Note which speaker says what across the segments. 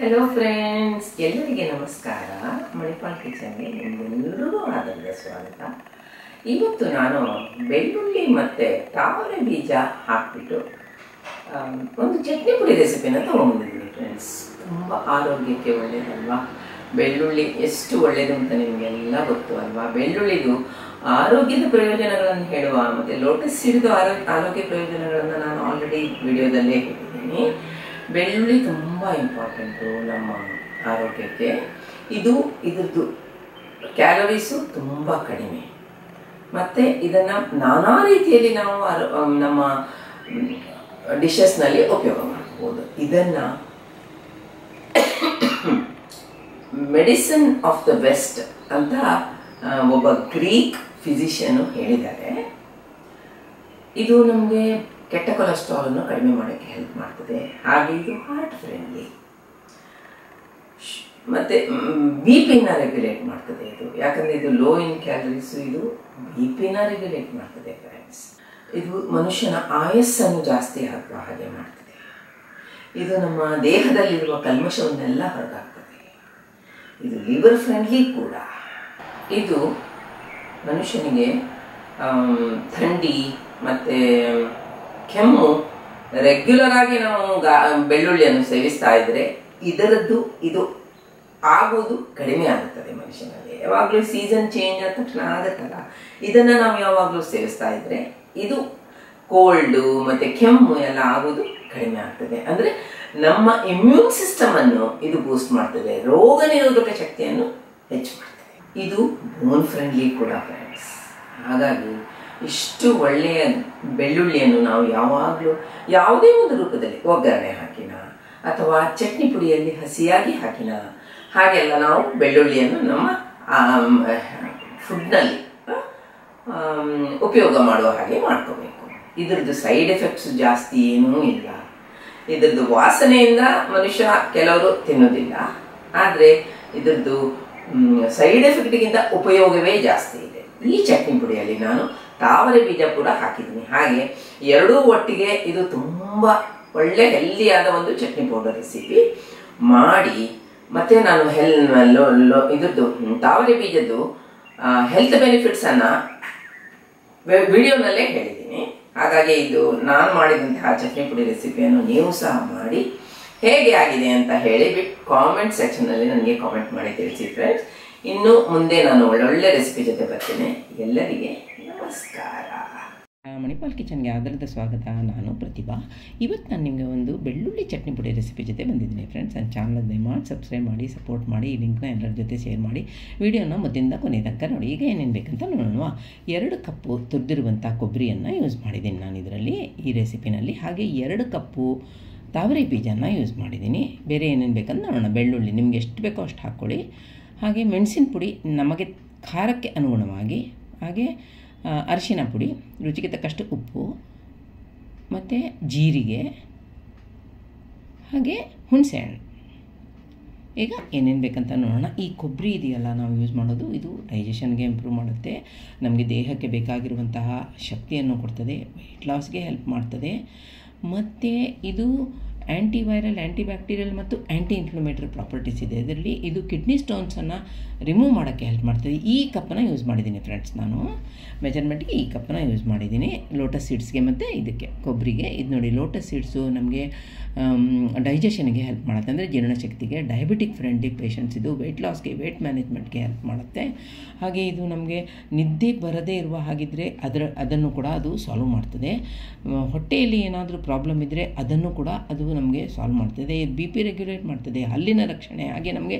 Speaker 1: Hello friends, ಎಲ್ಲರಿಗೆ ನಮಸ್ಕಾರ. ಮಣಿಪಾಲ್ ಕಿಚನ್ಗೆ ನಿಮ್ಮೆಲ್ಲರಿಗೂ ಆದರದ ಸ್ವಾಗತ. ಇವತ್ತು ನಾನು ಬೆಳ್ಳುಳ್ಳಿ ಮತ್ತು ತಾವರೆ ಬೀಜ ಹಾಕಿಬಿಟ್ಟು ಒಂದು ಚಟ್ನಿ ಪುಡಿ ರೆಸಿಪಿನ ತೊಗೊಂಡಿದ್ದೀನಿ ಫ್ರೆಂಡ್ಸ್. ತುಂಬ ಆರೋಗ್ಯಕ್ಕೆ ಒಳ್ಳೆಯದಲ್ವಾ? ಬೆಳ್ಳುಳ್ಳಿ ಎಷ್ಟು ಒಳ್ಳೆಯದು ಅಂತ ನಿಮಗೆಲ್ಲ ಗೊತ್ತು ಅಲ್ವಾ? ಬೆಳ್ಳುಳ್ಳಿದು ಆರೋಗ್ಯದ ಪ್ರಯೋಜನಗಳನ್ನು ಹೇಳುವ ಮತ್ತು ಲೋಟಸ್ ಸೀಡ್ದು ಆರೋಗ್ಯ ಪ್ರಯೋಜನಗಳನ್ನು ನಾನು ಆಲ್ರೆಡಿ ವಿಡಿಯೋದಲ್ಲೇ ಹೇಳಿದ್ದೀನಿ. ಬೆಳ್ಳುಳ್ಳಿ ತುಂಬ ಇಂಪಾರ್ಟೆಂಟು ನಮ್ಮ ಆರೋಗ್ಯಕ್ಕೆ. ಇದ್ರದ್ದು ಕ್ಯಾಲೋರೀಸು ತುಂಬ ಕಡಿಮೆ ಮತ್ತು ಇದನ್ನು ನಾನಾ ರೀತಿಯಲ್ಲಿ ನಾವು ನಮ್ಮ ಡಿಶಸ್ನಲ್ಲಿ ಉಪಯೋಗ ಮಾಡ್ಬೋದು. ಇದನ್ನು ಮೆಡಿಸಿನ್ ಆಫ್ ದ ವೆಸ್ಟ್ ಅಂತ ಒಬ್ಬ ಗ್ರೀಕ್ ಫಿಸಿಷಿಯನು ಹೇಳಿದ್ದಾರೆ. ಇದು ನಮಗೆ ಕೆಟ್ಟ ಕೊಲೆಸ್ಟ್ರಾಲನ್ನು ಕಡಿಮೆ ಮಾಡೋಕ್ಕೆ ಹೆಲ್ಪ್ ಮಾಡ್ತದೆ. ಹಾಗೆ ಇದು ಹಾರ್ಟ್ ಫ್ರೆಂಡ್ಲಿ ಮತ್ತು ಬಿ ಪಿನ ರೆಗ್ಯುಲೇಟ್ ಮಾಡ್ತದೆ ಇದು. ಯಾಕಂದರೆ ಇದು ಲೋ ಇನ್ ಕ್ಯಾಲರೀಸು, ಇದು ಬಿ ಪಿನ ರೆಗ್ಯುಲೇಟ್ ಮಾಡ್ತದೆ ಫ್ರೆಂಡ್ಸ್. ಇದು ಮನುಷ್ಯನ ಆಯಸ್ಸನ್ನು ಜಾಸ್ತಿ ಆಗುವ ಹಾಗೆ ಮಾಡ್ತದೆ. ಇದು ನಮ್ಮ ದೇಹದಲ್ಲಿರುವ ಕಲ್ಮಶವನ್ನೆಲ್ಲ ಹೊರಗಾಗ್ತದೆ. ಇದು ಲಿವರ್ ಫ್ರೆಂಡ್ಲಿ ಕೂಡ. ಇದು ಮನುಷ್ಯನಿಗೆ ಥಂಡಿ ಮತ್ತು ಕೆಮ್ಮು ರೆಗ್ಯುಲರ್ ಆಗಿ ನಾವು ಬೆಳ್ಳುಳ್ಳಿಯನ್ನು ಸೇವಿಸ್ತಾ ಇದ್ರೆ ಇದು ಆಗೋದು ಕಡಿಮೆ ಆಗುತ್ತದೆ ಮನುಷ್ಯನಲ್ಲಿ. ಯಾವಾಗಲೂ ಸೀಸನ್ ಚೇಂಜ್ ಆದ ತಕ್ಷಣ ಆಗುತ್ತಲ್ಲ, ಇದನ್ನು ನಾವು ಯಾವಾಗಲೂ ಸೇವಿಸ್ತಾ ಇದ್ರೆ ಇದು ಕೋಲ್ಡು ಮತ್ತು ಕೆಮ್ಮು ಎಲ್ಲ ಆಗೋದು ಕಡಿಮೆ ಆಗ್ತದೆ. ಅಂದರೆ ನಮ್ಮ ಇಮ್ಯೂನ್ ಸಿಸ್ಟಮನ್ನು ಇದು ಬೂಸ್ಟ್ ಮಾಡ್ತದೆ, ರೋಗ ನಿರೋಧಕ ಶಕ್ತಿಯನ್ನು ಹೆಚ್ಚು ಮಾಡ್ತದೆ. ಇದು ಬೋನ್ ಫ್ರೆಂಡ್ಲಿ ಕೂಡ ಫ್ರೆಂಡ್ಸ್. ಹಾಗಾಗಿ ಇಷ್ಟು ಒಳ್ಳೆಯ ಬೆಳ್ಳುಳ್ಳಿಯನ್ನು ನಾವು ಯಾವಾಗಲೂ ಯಾವುದೇ ಒಂದು ರೂಪದಲ್ಲಿ ಒಗ್ಗರಣೆ ಹಾಕಿನ ಅಥವಾ ಚಟ್ನಿ ಪುಡಿಯಲ್ಲಿ ಹಸಿಯಾಗಿ ಹಾಕಿನ ಹಾಗೆಲ್ಲ ನಾವು ಬೆಳ್ಳುಳ್ಳಿಯನ್ನು ನಮ್ಮ ಫುಡ್ನಲ್ಲಿ ಉಪಯೋಗ ಮಾಡುವ ಹಾಗೆ ಮಾಡ್ಕೋಬೇಕು. ಇದ್ರದ್ದು ಸೈಡ್ ಎಫೆಕ್ಟ್ಸ್ ಜಾಸ್ತಿ ಏನೂ ಇಲ್ಲ. ಇದ್ರದ್ದು ವಾಸನೆಯಿಂದ ಮನುಷ್ಯ ಕೆಲವರು ತಿನ್ನೋದಿಲ್ಲ, ಆದರೆ ಇದ್ರದ್ದು ಸೈಡ್ ಎಫೆಕ್ಟ್ಗಿಂತ ಉಪಯೋಗವೇ ಜಾಸ್ತಿ ಇದೆ. ಈ ಚಟ್ನಿ ಪುಡಿಯಲ್ಲಿ ನಾನು ತಾವರೆ ಬೀಜ ಕೂಡ ಹಾಕಿದ್ದೀನಿ. ಹಾಗೆ ಎರಡೂ ಒಟ್ಟಿಗೆ ಇದು ತುಂಬ ಒಳ್ಳೆ ಹೆಲ್ದಿಯಾದ ಒಂದು ಚಟ್ನಿ ಪೌಡರ್ ರೆಸಿಪಿ ಮಾಡಿ, ಮತ್ತು ನಾನು ಇದ್ರದ್ದು ತಾವರೆ ಬೀಜದ್ದು ಹೆಲ್ತ್ ಬೆನಿಫಿಟ್ಸನ್ನು ವಿಡಿಯೋನಲ್ಲೇ ಹೇಳಿದ್ದೀನಿ. ಹಾಗಾಗಿ ಇದು ನಾನು ಮಾಡಿದಂತಹ ಚಟ್ನಿ ಪುಡಿ ರೆಸಿಪಿಯನ್ನು ನೀವು ಸಹ ಮಾಡಿ ಹೇಗೆ ಆಗಿದೆ ಅಂತ ಹೇಳಿಬಿಟ್ಟು ಕಾಮೆಂಟ್ ಸೆಕ್ಷನ್ನಲ್ಲಿ ನನಗೆ ಕಾಮೆಂಟ್ ಮಾಡಿ ತಿಳಿಸಿ ಫ್ರೆಂಡ್ಸ್. ಇನ್ನು ಮುಂದೆ ನಾನು ಒಳ್ಳೊಳ್ಳೆ ರೆಸಿಪಿ ಜೊತೆ ಬರ್ತೇನೆ. ಎಲ್ಲರಿಗೆ ನಮಸ್ಕಾರ.
Speaker 2: ಮಣಿಪಾಲ್ ಕಿಚನ್ಗೆ ಆಧಾರದ ಸ್ವಾಗತ. ನಾನು ಪ್ರತಿಭಾ. ಇವತ್ತು ನಾನು ನಿಮಗೆ ಒಂದು ಬೆಳ್ಳುಳ್ಳಿ ಚಟ್ನಿ ಪುಡಿ ರೆಸಿಪಿ ಜೊತೆ ಬಂದಿದ್ದೀನಿ ಫ್ರೆಂಡ್ಸ್. ನನ್ನ ಚಾನಲ್ ದಯಮಾಡಿ ಸಬ್ಸ್ಕ್ರೈಬ್ ಮಾಡಿ, ಸಪೋರ್ಟ್ ಮಾಡಿ, ಈ ಲಿಂಕ್ನ ಎಲ್ಲರ ಜೊತೆ ಶೇರ್ ಮಾಡಿ, ವಿಡಿಯೋನ ಮೊದಲಿಂದ ಕೊನೆ ತನಕ ನೋಡಿ. ಈಗ ಏನೇನು ಬೇಕಂತ ನೋಡೋಣ. 2 ಕಪ್ಪು ತುರಿದಿರುವಂಥ ಕೊಬ್ಬರಿಯನ್ನು ಯೂಸ್ ಮಾಡಿದ್ದೀನಿ ನಾನು ಇದರಲ್ಲಿ, ಈ ರೆಸಿಪಿನಲ್ಲಿ. ಹಾಗೆ 2 ಕಪ್ಪು ತಾವರೆ ಬೀಜನ ಯೂಸ್ ಮಾಡಿದ್ದೀನಿ. ಬೇರೆ ಏನೇನು ಬೇಕಂತ ನೋಡೋಣ. ಬೆಳ್ಳುಳ್ಳಿ ನಿಮಗೆ ಎಷ್ಟು ಬೇಕೋ ಅಷ್ಟು ಹಾಕ್ಕೊಳ್ಳಿ. ಹಾಗೆ ಮೆಣಸಿನ ಪುಡಿ ನಮಗೆ ಖಾರಕ್ಕೆ ಅನುಗುಣವಾಗಿ, ಹಾಗೆ ಅರಿಶಿನ ಪುಡಿ, ರುಚಿಗೆ ತಕ್ಕಷ್ಟು ಉಪ್ಪು, ಮತ್ತು ಜೀರಿಗೆ, ಹಾಗೆ ಹುಣಸೆಹಣ್ಣು. ಈಗ ಏನೇನು ಬೇಕಂತ ನೋಡೋಣ. ಈ ಕೊಬ್ಬರಿ ಇದೆಯಲ್ಲ ನಾವು ಯೂಸ್ ಮಾಡೋದು, ಇದು ಡೈಜೆಷನ್ಗೆ ಇಂಪ್ರೂವ್ ಮಾಡುತ್ತೆ, ನಮಗೆ ದೇಹಕ್ಕೆ ಬೇಕಾಗಿರುವಂತಹ ಶಕ್ತಿಯನ್ನು ಕೊಡ್ತದೆ, ವೆಯ್ಟ್ ಲಾಸ್ಗೆ ಹೆಲ್ಪ್ ಮಾಡ್ತದೆ, ಮತ್ತು ಇದು ಆ್ಯಂಟಿವೈರಲ್, ಆ್ಯಂಟಿಬ್ಯಾಕ್ಟೀರಿಯಲ್ ಮತ್ತು ಆ್ಯಂಟಿ ಇನ್ಫ್ಲಮೇಟರಿ ಪ್ರಾಪರ್ಟೀಸ್ ಇದೆ ಇದರಲ್ಲಿ. ಇದು ಕಿಡ್ನಿ ಸ್ಟೋನ್ಸನ್ನು ರಿಮೂವ್ ಮಾಡೋಕ್ಕೆ ಹೆಲ್ಪ್ ಮಾಡ್ತದೆ. ಈ ಕಪ್ಪನ್ನು ಯೂಸ್ ಮಾಡಿದ್ದೀನಿ ಫ್ರೆಂಡ್ಸ್. ನಾನು ಮೆಜರ್ಮೆಂಟ್ಗೆ ಈ ಕಪ್ಪನ್ನು ಯೂಸ್ ಮಾಡಿದ್ದೀನಿ ಲೋಟಸ್ ಸೀಡ್ಸ್ಗೆ ಮತ್ತು ಇದಕ್ಕೆ ಕೊಬ್ಬರಿಗೆ. ಇದು ನೋಡಿ, ಲೋಟಸ್ ಸೀಡ್ಸು ನಮಗೆ ಡೈಜೆಷನ್ಗೆ ಹೆಲ್ಪ್ ಮಾಡುತ್ತೆ, ಅಂದರೆ ಜೀರ್ಣಶಕ್ತಿಗೆ. ಡಯಾಬಿಟಿಕ್ ಫ್ರೆಂಡ್ಲಿ ಪೇಷಂಟ್ಸ್ ಇದು ವೆಯ್ಟ್ ಲಾಸ್ಗೆ, ವೆಯ್ಟ್ ಮ್ಯಾನೇಜ್ಮೆಂಟ್ಗೆ ಹೆಲ್ಪ್ ಮಾಡುತ್ತೆ. ಹಾಗೆ ಇದು ನಮಗೆ ನಿದ್ದೆ ಬರದೇ ಇರುವ ಹಾಗಿದ್ದರೆ ಅದನ್ನು ಕೂಡ ಅದು ಸಾಲ್ವ್ ಮಾಡ್ತದೆ. ಹೊಟ್ಟೆಯಲ್ಲಿ ಏನಾದರೂ ಪ್ರಾಬ್ಲಮ್ ಇದ್ದರೆ ಅದನ್ನು ಕೂಡ ಅದು ನಮಗೆ ಸಾಲ್ವ್ ಮಾಡ್ತದೆ. ಬಿ ಪಿ ರೆಗ್ಯುಲೇಟ್ ಮಾಡ್ತದೆ, ಹಲ್ಲಿನ ರಕ್ಷಣೆ, ಹಾಗೆ ನಮಗೆ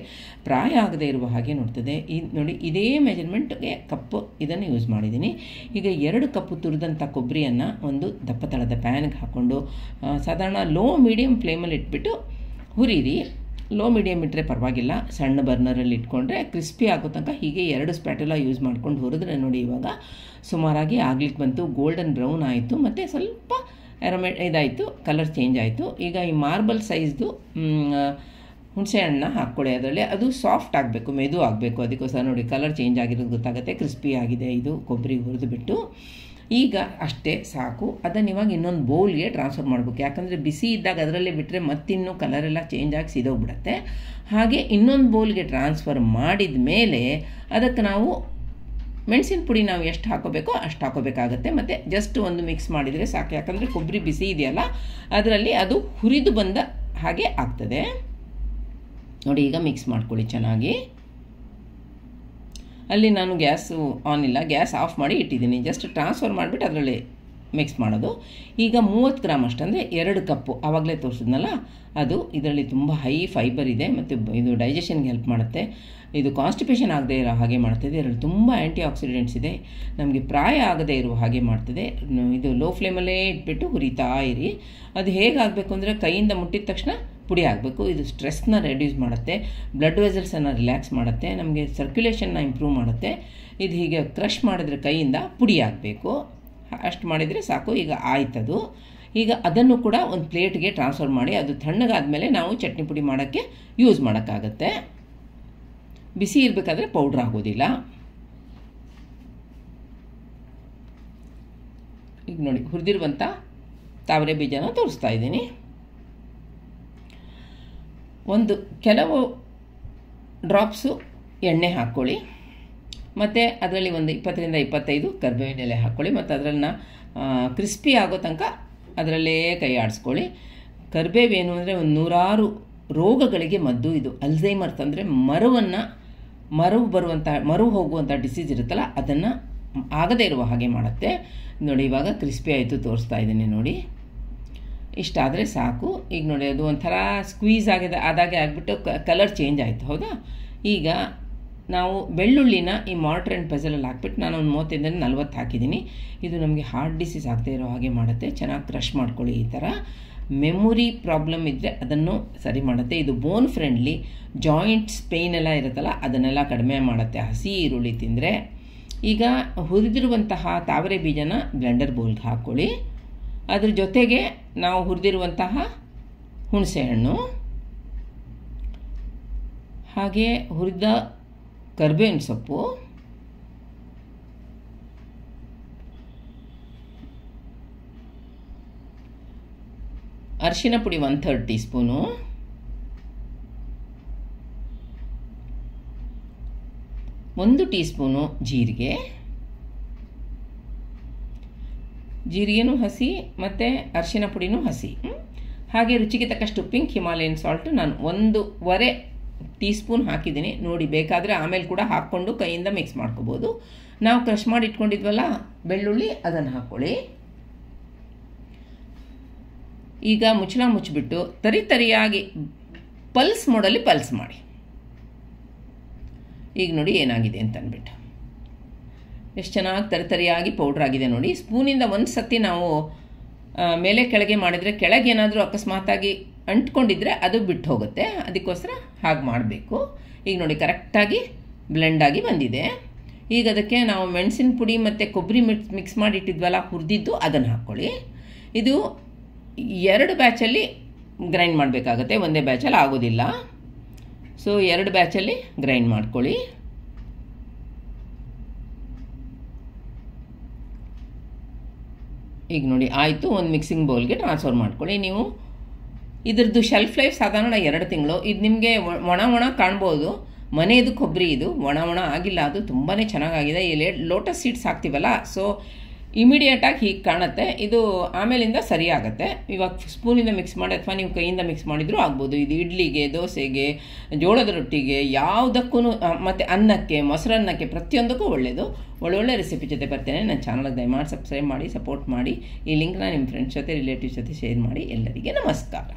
Speaker 2: ಪ್ರಾಯ ಆಗದೇ ಇರುವ ಹಾಗೆ ನೋಡ್ತದೆ. ನೋಡಿ, ಇದೇ ಮೆಜರ್ಮೆಂಟ್ಗೆ ಕಪ್ಪು ಇದನ್ನು ಯೂಸ್ ಮಾಡಿದ್ದೀನಿ. ಈಗ 2 ಕಪ್ಪು ತುರಿದಂಥ ಕೊಬ್ಬರಿಯನ್ನು ಒಂದು ದಪ್ಪ ತಳದ ಪ್ಯಾನ್ಗೆ ಹಾಕ್ಕೊಂಡು ಸಾಧಾರಣ ಲೋ ಮೀಡಿಯಮ್ ಫ್ಲೇಮಲ್ಲಿ ಇಟ್ಬಿಟ್ಟು ಹುರಿರಿ. ಲೋ ಮೀಡಿಯಮ್ ಇಟ್ಟರೆ ಪರವಾಗಿಲ್ಲ, ಸಣ್ಣ ಬರ್ನರಲ್ಲಿ ಇಟ್ಕೊಂಡ್ರೆ ಕ್ರಿಸ್ಪಿ ಆಗೋ ತನಕ ಹೀಗೆ 2 ಸ್ಪ್ಯಾಟುಲಾ ಯೂಸ್ ಮಾಡ್ಕೊಂಡು ಹುರಿದ್ರೆ ನೋಡಿ, ಇವಾಗ ಸುಮಾರಾಗಿ ಆಗ್ಲಿಕ್ಕೆ ಬಂತು, ಗೋಲ್ಡನ್ ಬ್ರೌನ್ ಆಯಿತು, ಮತ್ತು ಸ್ವಲ್ಪ ಇದಾಯಿತು, ಕಲರ್ ಚೇಂಜ್ ಆಯಿತು. ಈಗ ಈ ಮಾರ್ಬಲ್ ಸೈಜ್ದು ಹುಣಸೆ ಹಣ್ಣನ್ನ ಹಾಕ್ಕೊಳ್ಳಿ ಅದರಲ್ಲಿ. ಅದು ಸಾಫ್ಟ್ ಆಗಬೇಕು, ಮೆದು ಆಗಬೇಕು. ಅದಕ್ಕೋಸ್ಕರ ನೋಡಿ ಕಲರ್ ಚೇಂಜ್ ಆಗಿರೋದು ಗೊತ್ತಾಗುತ್ತೆ, ಕ್ರಿಸ್ಪಿ ಆಗಿದೆ ಇದು ಕೊಬ್ಬರಿ ಹುರಿದು ಬಿಟ್ಟು. ಈಗ ಅಷ್ಟೇ ಸಾಕು. ಅದನ್ನು ಇವಾಗ ಇನ್ನೊಂದು ಬೌಲ್ಗೆ ಟ್ರಾನ್ಸ್ಫರ್ ಮಾಡಬೇಕು. ಯಾಕಂದರೆ ಬಿಸಿ ಇದ್ದಾಗ ಅದರಲ್ಲೇ ಬಿಟ್ಟರೆ ಮತ್ತಿನ್ನೂ ಕಲರೆಲ್ಲ ಚೇಂಜ್ ಆಗಿ ಸಿದೋಗ್ಬಿಡುತ್ತೆ. ಹಾಗೆ ಇನ್ನೊಂದು ಬೌಲ್ಗೆ ಟ್ರಾನ್ಸ್ಫರ್ ಮಾಡಿದ ಮೇಲೆ ಅದಕ್ಕೆ ನಾವು ಮೆಣಸಿನ ಪುಡಿ ನಾವು ಎಷ್ಟು ಹಾಕೋಬೇಕೋ ಅಷ್ಟು ಹಾಕೋಬೇಕಾಗತ್ತೆ. ಮತ್ತು ಜಸ್ಟ್ ಒಂದು ಮಿಕ್ಸ್ ಮಾಡಿದರೆ ಸಾಕು. ಯಾಕಂದರೆ ಕೊಬ್ಬರಿ ಬಿಸಿ ಇದೆಯಲ್ಲ ಅದರಲ್ಲಿ ಅದು ಹುರಿದು ಬಂದ ಹಾಗೆ ಆಗ್ತದೆ. ನೋಡಿ, ಈಗ ಮಿಕ್ಸ್ ಮಾಡ್ಕೊಳ್ಳಿ ಚೆನ್ನಾಗಿ. ಅಲ್ಲಿ ನಾನು ಗ್ಯಾಸು ಆನ್ ಇಲ್ಲ, ಗ್ಯಾಸ್ ಆಫ್ ಮಾಡಿ ಇಟ್ಟಿದ್ದೀನಿ. ಜಸ್ಟ್ ಟ್ರಾನ್ಸ್ಫರ್ ಮಾಡಿಬಿಟ್ಟು ಅದರಲ್ಲಿ ಮಿಕ್ಸ್ ಮಾಡೋದು. ಈಗ 30 ಗ್ರಾಮ್ ಅಷ್ಟು ಅಂದರೆ 2 ಕಪ್ಪು ಆವಾಗಲೇ ತೋರಿಸಿದ್ನಲ್ಲ ಅದು. ಇದರಲ್ಲಿ ತುಂಬ ಹೈ ಫೈಬರ್ ಇದೆ ಮತ್ತು ಇದು ಡೈಜೆಷನ್ಗೆ ಹೆಲ್ಪ್ ಮಾಡುತ್ತೆ. ಇದು ಕಾನ್ಸ್ಟಿಪೇಷನ್ ಆಗದೆ ಇರೋ ಹಾಗೆ ಮಾಡ್ತದೆ. ಇದರಲ್ಲಿ ತುಂಬ ಆ್ಯಂಟಿ ಆಕ್ಸಿಡೆಂಟ್ಸ್ ಇದೆ, ನಮಗೆ ಪ್ರಾಯ ಆಗದೆ ಇರುವ ಹಾಗೆ ಮಾಡ್ತದೆ. ಇದು ಲೋ ಫ್ಲೇಮಲ್ಲೇ ಇಟ್ಬಿಟ್ಟು ಹುರಿತಾ ಇರಿ. ಅದು ಹೇಗಾಗಬೇಕು ಅಂದರೆ ಕೈಯಿಂದ ಮುಟ್ಟಿದ ತಕ್ಷಣ ಪುಡಿ ಆಗಬೇಕು. ಇದು ಸ್ಟ್ರೆಸ್ನ ರೆಡ್ಯೂಸ್ ಮಾಡುತ್ತೆ, ಬ್ಲಡ್ ವೆಸಲ್ಸನ್ನು ರಿಲ್ಯಾಕ್ಸ್ ಮಾಡುತ್ತೆ, ನಮಗೆ ಸರ್ಕ್ಯುಲೇಷನ್ನ ಇಂಪ್ರೂವ್ ಮಾಡುತ್ತೆ. ಇದು ಹೀಗೆ ಕ್ರಷ್ ಮಾಡಿದ್ರೆ ಕೈಯಿಂದ ಪುಡಿ ಆಗಬೇಕು. ಅಷ್ಟು ಮಾಡಿದರೆ ಸಾಕು. ಈಗ ಆಯ್ತದು. ಈಗ ಅದನ್ನು ಕೂಡ ಒಂದು ಪ್ಲೇಟ್ಗೆ ಟ್ರಾನ್ಸ್ಫರ್ ಮಾಡಿ ಅದು ತಣ್ಣಗಾದ್ಮೇಲೆ ನಾವು ಚಟ್ನಿ ಪುಡಿ ಮಾಡೋಕ್ಕೆ ಯೂಸ್ ಮಾಡೋಕ್ಕಾಗತ್ತೆ. ಬಿಸಿ ಇರಬೇಕಾದ್ರೆ ಪೌಡ್ರ್ ಆಗೋದಿಲ್ಲ. ಈಗ ನೋಡಿ, ಹುರಿದಿರುವಂಥ ತಾವರೆ ಬೀಜನ ತೋರಿಸ್ತಾ ಇದ್ದೀನಿ. ಕೆಲವು ಡ್ರಾಪ್ಸು ಎಣ್ಣೆ ಹಾಕ್ಕೊಳ್ಳಿ, ಮತ್ತು ಅದರಲ್ಲಿ ಒಂದು 20ರಿಂದ 25 ಕರಿಬೇವಿನ ಎಲೆ ಹಾಕ್ಕೊಳ್ಳಿ. ಮತ್ತು ಅದನ್ನು ಕ್ರಿಸ್ಪಿ ಆಗೋ ತನಕ ಅದರಲ್ಲೇ ಕೈ ಆಡಿಸ್ಕೊಳ್ಳಿ. ಕರಿಬೇವೇನು ಅಂದರೆ ಒಂದು 100 ರೋಗಗಳಿಗೆ ಮದ್ದು. ಇದು ಅಲ್ಝೈಮರ್ಸ್ ಅಂದರೆ ಮರವು ಹೋಗುವಂಥ ಡಿಸೀಸ್ ಇರುತ್ತಲ್ಲ ಅದನ್ನು ಆಗದೇ ಇರುವ ಹಾಗೆ ಮಾಡುತ್ತೆ. ನೋಡಿ, ಇವಾಗ ಕ್ರಿಸ್ಪಿ ಆಯಿತು, ತೋರಿಸ್ತಾ ಇದ್ದೀನಿ ನೋಡಿ. ಇಷ್ಟಾದರೆ ಸಾಕು. ಈಗ ನೋಡಿ, ಅದು ಒಂಥರ ಸ್ಕ್ವೀಸ್ ಆದಾಗೆ ಆಗಿಬಿಟ್ಟು ಕಲರ್ ಚೇಂಜ್ ಆಯಿತು, ಹೌದಾ? ಈಗ ನಾವು ಬೆಳ್ಳುಳ್ಳಿನ ಈ ಮಾರ್ಟರ್ ಆ್ಯಂಡ್ ಪೆಸಲಲ್ಲಿ ಹಾಕ್ಬಿಟ್ಟು ನಾನು ಒಂದು 35ರಿಂದ 40 ಹಾಕಿದ್ದೀನಿ. ಇದು ನಮಗೆ ಹಾರ್ಟ್ ಡಿಸೀಸ್ ಆಗದೆ ಇರೋ ಹಾಗೆ ಮಾಡುತ್ತೆ. ಚೆನ್ನಾಗಿ ಕ್ರಷ್ ಮಾಡ್ಕೊಳ್ಳಿ. ಈ ಥರ ಮೆಮೊರಿ ಪ್ರಾಬ್ಲಮ್ ಇದ್ದರೆ ಅದನ್ನು ಸರಿ ಮಾಡುತ್ತೆ. ಇದು ಬೋನ್ ಫ್ರೆಂಡ್ಲಿ, ಜಾಯಿಂಟ್ಸ್ ಪೇಯ್ನ್ ಎಲ್ಲ ಇರುತ್ತಲ್ಲ ಅದನ್ನೆಲ್ಲ ಕಡಿಮೆ ಮಾಡುತ್ತೆ ಹಸಿ ಈರುಳ್ಳಿ ತಿಂದರೆ. ಈಗ ಹುರಿದಿರುವಂತಹ ತಾವರೆ ಬೀಜನ ಬ್ಲೆಂಡರ್ ಬೌಲ್ಗೆ ಹಾಕ್ಕೊಳ್ಳಿ. ಅದ್ರ ಜೊತೆಗೆ ನಾವು ಹುರಿದಿರುವಂತಹ ಹುಣಸೆಹಣ್ಣು, ಹಾಗೆ ಹುರಿದ ಕರಿಬೇವಿನ ಸೊಪ್ಪು, ಅರಿಶಿನ ಪುಡಿ 1/3 ಟೀ ಸ್ಪೂನು, ಒಂದು ಟೀ ಸ್ಪೂನು ಜೀರಿಗೆನೂ ಹಸಿ ಮತ್ತು ಅರಿಶಿನ ಪುಡಿನೂ ಹಸಿ. ಹಾಗೆ ರುಚಿಗೆ ತಕ್ಕಷ್ಟು ಪಿಂಕ್ ಹಿಮಾಲಯನ್ ಸಾಲ್ಟು ನಾನು 1.5 ಟೀ ಸ್ಪೂನ್ ಹಾಕಿದ್ದೀನಿ. ನೋಡಿ, ಬೇಕಾದರೆ ಆಮೇಲೆ ಕೂಡ ಹಾಕ್ಕೊಂಡು ಕೈಯಿಂದ ಮಿಕ್ಸ್ ಮಾಡ್ಕೋಬೋದು. ನಾವು ಕ್ರಷ್ ಮಾಡಿ ಇಟ್ಕೊಂಡಿದ್ವಲ್ಲ ಬೆಳ್ಳುಳ್ಳಿ, ಅದನ್ನು ಹಾಕ್ಕೊಳ್ಳಿ. ಈಗ ಮುಚ್ಚಳ ಮುಚ್ಚಿಬಿಟ್ಟು ತರಿಯಾಗಿ ಪಲ್ಸ್ ಮೋಡಲ್ಲಿ ಪಲ್ಸ್ ಮಾಡಿ. ಈಗ ನೋಡಿ ಏನಾಗಿದೆ ಅಂತ ಅಂದ್ಬಿಟ್ಟು ಎಷ್ಟು ಚೆನ್ನಾಗಿ ತರಿಯಾಗಿ ಪೌಡ್ರ್ ಆಗಿದೆ ನೋಡಿ. ಸ್ಪೂನಿಂದ ಒಂದು ಸತಿ ನಾವು ಮೇಲೆ ಕೆಳಗೆ ಮಾಡಿದರೆ ಕೆಳಗೆ ಏನಾದರೂ ಅಕಸ್ಮಾತಾಗಿ ಅಂಟ್ಕೊಂಡಿದ್ರೆ ಅದು ಬಿಟ್ಟು ಹೋಗುತ್ತೆ. ಅದಕ್ಕೋಸ್ಕರ ಹಾಗೆ ಮಾಡಬೇಕು. ಈಗ ನೋಡಿ, ಕರೆಕ್ಟಾಗಿ ಬ್ಲೆಂಡಾಗಿ ಬಂದಿದೆ. ಈಗ ಅದಕ್ಕೆ ನಾವು ಮೆಣಸಿನ ಪುಡಿ ಮತ್ತು ಕೊಬ್ಬರಿ ಮಿಕ್ಸ್ ಮಾಡಿ ಇಟ್ಟಿದ್ವಲ್ಲ ಹುರಿದಿದ್ದು, ಅದನ್ನು ಹಾಕ್ಕೊಳ್ಳಿ. ಇದು 2 ಬ್ಯಾಚಲ್ಲಿ ಗ್ರೈಂಡ್ ಮಾಡಬೇಕಾಗತ್ತೆ, ಒಂದೇ ಬ್ಯಾಚಲ್ಲಿ ಆಗೋದಿಲ್ಲ. ಸೊ 2 ಬ್ಯಾಚಲ್ಲಿ ಗ್ರೈಂಡ್ ಮಾಡ್ಕೊಳ್ಳಿ. ಈಗ ನೋಡಿ ಆಯಿತು. ಒಂದು ಮಿಕ್ಸಿಂಗ್ ಬೌಲ್ಗೆ ಟ್ರಾನ್ಸ್ಫರ್ ಮಾಡ್ಕೊಳ್ಳಿ. ನೀವು ಇದ್ರದ್ದು ಶೆಲ್ಫ್ ಲೈಫ್ ಸಾಧಾರಣ 2 ತಿಂಗಳು. ಇದು ನಿಮಗೆ ಒಣ ಕಾಣ್ಬೋದು. ಮನೆಯದು ಕೊಬ್ಬರಿ, ಇದು ಒಣ ಆಗಿಲ್ಲ, ಅದು ತುಂಬಾ ಚೆನ್ನಾಗಾಗಿದೆ. ಈ ಲೋಟಸ್ ಸೀಡ್ಸ್ ಹಾಕ್ತೀವಲ್ಲ, ಸೊ ಇಮಿಡಿಯೇಟಾಗಿ ಹೀಗೆ ಕಾಣುತ್ತೆ. ಇದು ಆಮೇಲಿಂದ ಸರಿ ಆಗುತ್ತೆ. ಇವಾಗ ಸ್ಪೂನಿಂದ ಮಿಕ್ಸ್ ಮಾಡಿ ಅಥವಾ ನೀವು ಕೈಯಿಂದ ಮಿಕ್ಸ್ ಮಾಡಿದರೂ ಆಗ್ಬೋದು. ಇದು ಇಡ್ಲಿಗೆ, ದೋಸೆಗೆ, ಜೋಳದ ರೊಟ್ಟಿಗೆ, ಯಾವುದಕ್ಕೂ ಮತ್ತು ಅನ್ನಕ್ಕೆ, ಮೊಸರನ್ನಕ್ಕೆ, ಪ್ರತಿಯೊಂದಕ್ಕೂ ಒಳ್ಳೆಯದು. ಒಳ್ಳೊಳ್ಳೆ ರೆಸಿಪಿ ಜೊತೆ ಬರ್ತೇನೆ. ನನ್ನ ಚಾನಲ್ಗೆ ದಯಮಾಡಿ ಸಬ್ಸ್ಕ್ರೈಬ್ ಮಾಡಿ, ಸಪೋರ್ಟ್ ಮಾಡಿ. ಈ ಲಿಂಕ್ನ ನಿಮ್ಮ ಫ್ರೆಂಡ್ಸ್ ಜೊತೆ, ರಿಲೇಟಿವ್ಸ್ ಜೊತೆ ಶೇರ್ ಮಾಡಿ. ಎಲ್ಲರಿಗೆ ನಮಸ್ಕಾರ.